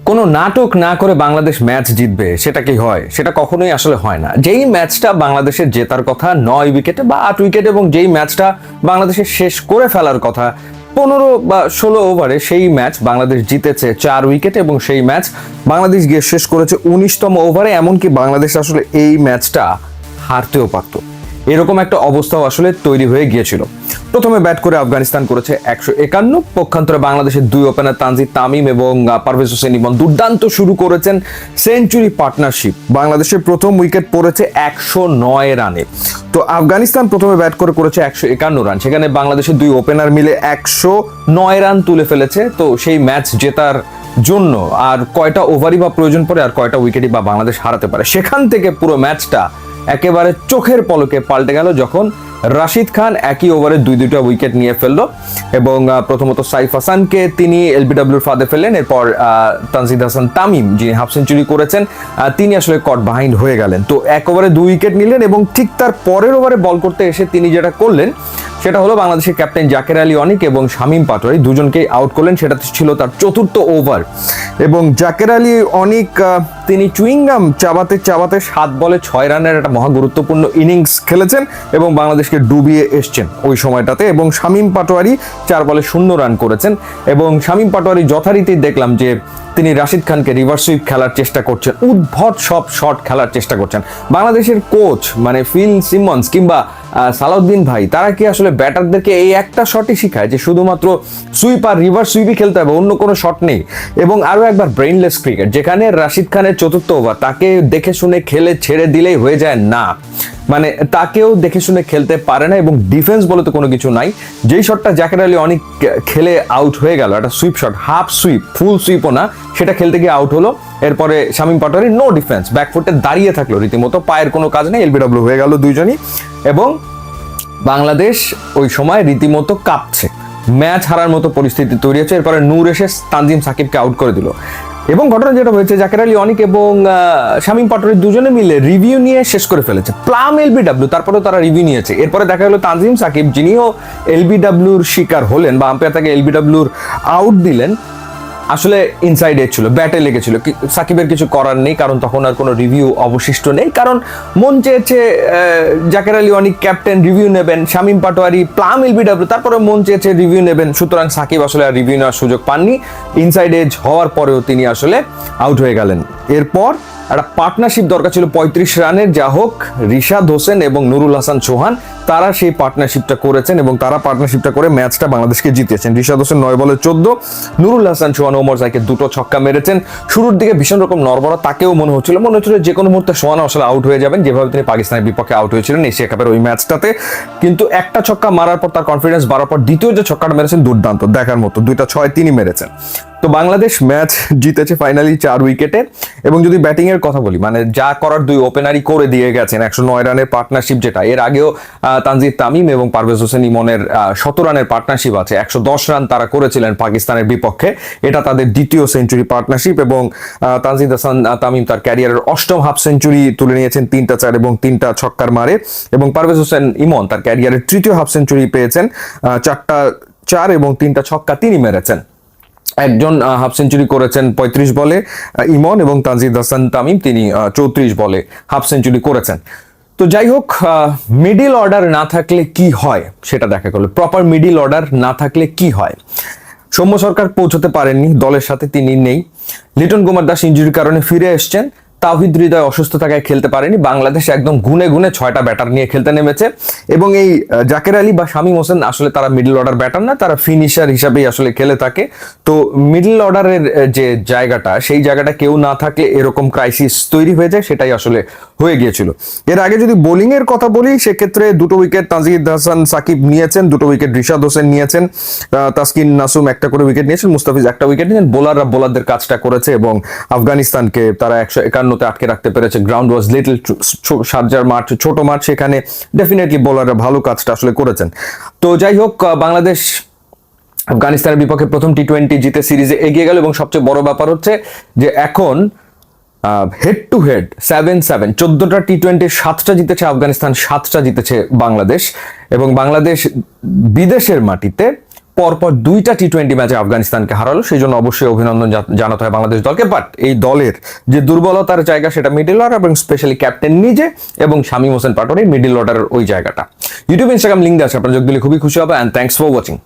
কোনো নাটক না করে বাংলাদেশ ম্যাচ জিতবে সেটা কি হয়? সেটা কখনোই আসলে হয় না। যেই ম্যাচটা বাংলাদেশের জেতার কথা 9 উইকেটে বা 8 উইকেটে, এবং যেই ম্যাচটা বাংলাদেশের শেষ করে ফেলার কথা 15 বা 16 ওভারে, সেই ম্যাচ বাংলাদেশ জিতেছে 4 উইকেটে, এবং সেই ম্যাচ বাংলাদেশ গিয়ে শেষ করেছে 19তম ওভারে। এমনকি বাংলাদেশ আসলে এই ম্যাচটা হারতেও পারত, এরকম একটা অবস্থাও আসলে তৈরি হয়ে গিয়েছিল। প্রথমে ব্যাট করে আফগানিস্তান করেছে 151, পক্ষান্তরে বাংলাদেশের দুই ওপেনার তানজিদ তামিম এবং পারভেজ হোসেন ইমন দুর্দান্ত শুরু করেছেন সেঞ্চুরি পার্টনারশিপ। বাংলাদেশের প্রথম উইকেট পড়েছে 109 রানে। তো আফগানিস্তান প্রথমে ব্যাট করেছে 151 রান, সেখানে বাংলাদেশের দুই ওপেনার মিলে 109 রান তুলে ফেলেছে। তো সেই ম্যাচ জেতার জন্য আর কয়টা ওভারই বা প্রয়োজন পড়ে, আর কয়টা উইকেটই বা বাংলাদেশ হারাতে পারে, সেখান থেকে পুরো ম্যাচটা একেবারে চোখের পলকে পাল্টে গেল যখন রাশিদ খান একই ওভারে দুইটা উইকেট নিয়ে ফেললো। এবং প্রথমত সাইফ হাসানকে তিনি এলবিডব্লিউর ফাঁদে ফেললেন। এরপর তানজিদ হাসান তামিম, যিনি হাফ সেঞ্চুরি করেছেন, তিনি আসলে কট বাহাইন্ড হয়ে গেলেন। তো এক ওভারে 2 উইকেট নিলেন, এবং ঠিক তার পরের ওভারে বল করতে এসে তিনি যেটা করলেন সেটা হলো বাংলাদেশের ক্যাপ্টেন জাকের আলী অনিক এবং শামীম পাটোয়ারি দুজনকেই আউট করলেন। সেটা ছিল তার চতুর্থ ওভার, এবং জাকের আলী অনিক তিনি চুইংগাম চাবাতে চাবাতে 7 বলে 6 রানের একটা মহা গুরুত্বপূর্ণ ইনিংস খেলেছেন এবং বাংলাদেশকে ডুবিয়ে এসছেন ওই সময়টাতে। এবং শামীম পাটোয়ারি 4 বলে 0 রান করেছেন, এবং শামীম পাটোয়ারি যথারীতি দেখলাম যে তিনি রাশিদ খানকে রিভার্স সুইপ খেলার চেষ্টা করছেন, উদ্ভট সব শট খেলার চেষ্টা করছেন। বাংলাদেশের কোচ মানে ফিল সিমন্স কিংবা সালাউদ্দিন ভাই, তারা কি আসলে ব্যাটারদেরকে এই একটা শটই শিখায় যে শুধুমাত্র সুইপ আর রিভার্স সুইপই খেলতে হবে, অন্য কোনো শট নেই? এবং আরো একবার ব্রেইনলেস ক্রিকেট, যেখানে রাশিদ খানের চতুর্থ ওভার তাকে দেখে শুনে খেলে ছেড়ে দিলেই হয়ে যায় না, মানে তাকেও দেখে শুনে খেলতে পারে না, এবং ডিফেন্স বলে তো কোনো কিছু নাই। যেই শটটা জাকের আলী অনেক খেলে আউট হয়ে গেল, একটা সুইপ শট, হাফ সুইপ, ফুল সুইপও না, সেটা খেলতে গিয়ে আউট হলো। এরপরে শামীম পাটোয়ারি নো ডিফেন্স, ব্যাকফুটে দাঁড়িয়ে থাকলো রীতিমতো, পায়ের কোনো কাজ নেই, এলবিডব্লিউ হয়ে গেল দুইজনই। এবং বাংলাদেশ ওই সময় রীতিমতো কাঁপছে, ম্যাচ হারার মতো পরিস্থিতি তৈরি হয়েছে। এরপরে নূর এসে তানজিম সাকিবকে আউট করে দিল। এবং ঘটনা যেটা হয়েছে, জাকের আলী অনিক এবং শামীম পাটোয়ারি দুজনে মিলে রিভিউ নিয়ে শেষ করে ফেলেছে, প্লাম এলবিডব্লিউ, তারপরেও তারা রিভিউ নিয়েছে। এরপরে দেখা গেল তানজিম সাকিব, যিনিও এলবিডব্লিউর শিকার হলেন বা আম্পায়ার তাকে এলবিডব্লিউর আউট দিলেন, আসলে ইনসাইড এজ ছিল, ব্যাটে লেগেছিল। সাকিবের কিছু করার নেই, কারণ তখন আর কোনো রিভিউ অবশিষ্ট নেই, কারণ মন চেয়েছে জাকের আলী অনিক ক্যাপ্টেন রিভিউ নেবেন, শামীম পাটোয়ারি প্লাম এলবিডব্লিউ, তারপরে মন চেয়েছে রিভিউ নেবেন। সুতরাং সাকিব আসলে আর রিভিউ নেওয়ার সুযোগ পাননি, ইনসাইড এজ হওয়ার পরেও তিনি আসলে আউট হয়ে গেলেন। এরপর একটা পার্টনারশিপ দরকার ছিল 35 রানের, যা হোক রিশাদ হোসেন এবং নুরুল হাসান চৌহান তারা সেই পার্টনারশিপটা করেছেন, এবং তারা পার্টনারশিপটা করে ম্যাচটা বাংলাদেশকে জিতিয়েছেন। রিশাদ হোসেন 9 বলে 14, নুরুল হাসান চৌহান ওমর জাইকে 2টো ছক্কা মেরেছেন। শুরুর দিকে ভীষণ রকম নড়বড়া, তাকেও মনে হচ্ছিল যে কোনো মুহূর্তে সোহান আসলে আউট হয়ে যাবেন, যেভাবে তিনি পাকিস্তানের বিপক্ষে আউট হয়েছিলেন এশিয়া কাপের ওই ম্যাচটাতে। কিন্তু একটা ছক্কা মারার পর তার কনফিডেন্স বাড়ার পর দ্বিতীয় যে ছক্কাটা মেরেছেন দুর্দান্ত, দেখার মতো, 2টা 6 তিনি মেরেছেন। তো বাংলাদেশ ম্যাচ জিতেছে ফাইনালি 4 উইকেটে। এবং যদি ব্যাটিং এর কথা বলি, মানে যা করার দুই ওপেনারই করে দিয়ে গেছেন। 109 রানের পার্টনারশিপ, যেটা এর আগেও তানজিদ তামিম এবং পারভেজ হোসেন ইমনের 17 রানের পার্টনারশিপ আছে, 110 রান তারা করেছিলেন পাকিস্তানের বিপক্ষে, এটা তাদের দ্বিতীয় সেঞ্চুরি পার্টনারশিপ। এবং তানজিদ হাসান তামিম তার ক্যারিয়ারের 8ম হাফ সেঞ্চুরি তুলে নিয়েছেন, 3টা 4 এবং 3টা ছক্কার মারে। এবং পারভেজ হোসেন ইমন তার ক্যারিয়ারের 3য় হাফ সেঞ্চুরি পেয়েছেন, 4টা 4 এবং 3টা ছক্কা তিনি মেরেছেন। একজন হাফ সেঞ্চুরি করেছেন 35 বলে ইমন, এবং তানজিদ হাসান তামিম তিনি 34 বলে হাফ সেঞ্চুরি করেছেন। তো যাই হোক, মিডিল অর্ডার না থাকলে কি হয় সেটা দেখা গেল। প্রপার মিডিল অর্ডার না থাকলে কি হয়? সৌম্য সরকার পৌঁছতে পারেননি, দলের সাথে তিনি নেই। লিটন কুমার দাস ইনজুরির কারণে ফিরে এসছেন। তাওহিদ হৃদয় অসুস্থ থাকায় খেলতে পারেনি। বাংলাদেশ একদম গুনে গুনে 6টা ব্যাটার নিয়ে খেলতে নেমেছে, এবং এই জাকের আলী বা শামীম হোসেন আসলে তারা মিডল অর্ডার ব্যাটার না, তারা ফিনিশার হিসাবেই আসলে খেলে থাকে। তো মিডল অর্ডারের যে জায়গাটা, সেই জায়গাটা কেউ না থাকলে এরকম ক্রাইসিস তৈরি হয়ে যায়, সেটাই আসলে হয়ে গিয়েছিল। এর আগে যদি বোলিং এর কথা বলি, সেক্ষেত্রে 2টো উইকেট তানজিদ হাসান সাকিব নিয়েছেন, 2টো উইকেট রিশাদ হোসেন নিয়েছেন, তাসকিন নাসুম 1টা করে উইকেট নিয়েছেন, মুস্তাফিজ 1টা উইকেট নিয়েছেন। বোলাররা বোলারদের কাজটা করেছে, এবং আফগানিস্তানকে তারা 151-তে আটকে রাখতে পেরেছে। গ্রাউন্ড ওয়াজ লিটল, শারজার মাঠ ছোট মাঠ, সেখানে ডেফিনেটলি বোলাররা ভালো কাজটা আসলে করেছেন। তো যাই হোক, বাংলাদেশ আফগানিস্তানের বিপক্ষে প্রথম টি20 জিতে সিরিজে এগিয়ে গেল। এবং সবচেয়ে বড় ব্যাপার হচ্ছে যে এখন হেড টু হেড 7-7, 14টা টি20 7টা জিতেছে আফগানিস্তান, 7টা জিতেছে বাংলাদেশ। এবং বাংলাদেশ বিদেশের মাটিতে পরপর 2টা টি-20 ম্যাচে আফগানিস্তানকে হারালো, সেই জন্য অবশ্যই অভিনন্দন জানাতে হয় বাংলাদেশ দলকে। বাট এই দলের যে দুর্বলতার জায়গা সেটা মিডল অর্ডার এবং স্পেশালি ক্যাপ্টেন নিজে এবং শামীম হোসেন পাটোয়ারি মিডল অর্ডারের ওই জায়গাটা। ইউটিউব ইনস্টাগ্রাম লিঙ্ক দেওয়া আছে, আপনারা যোগ দিলে খুবই খুশি হবে। And thanks for watching.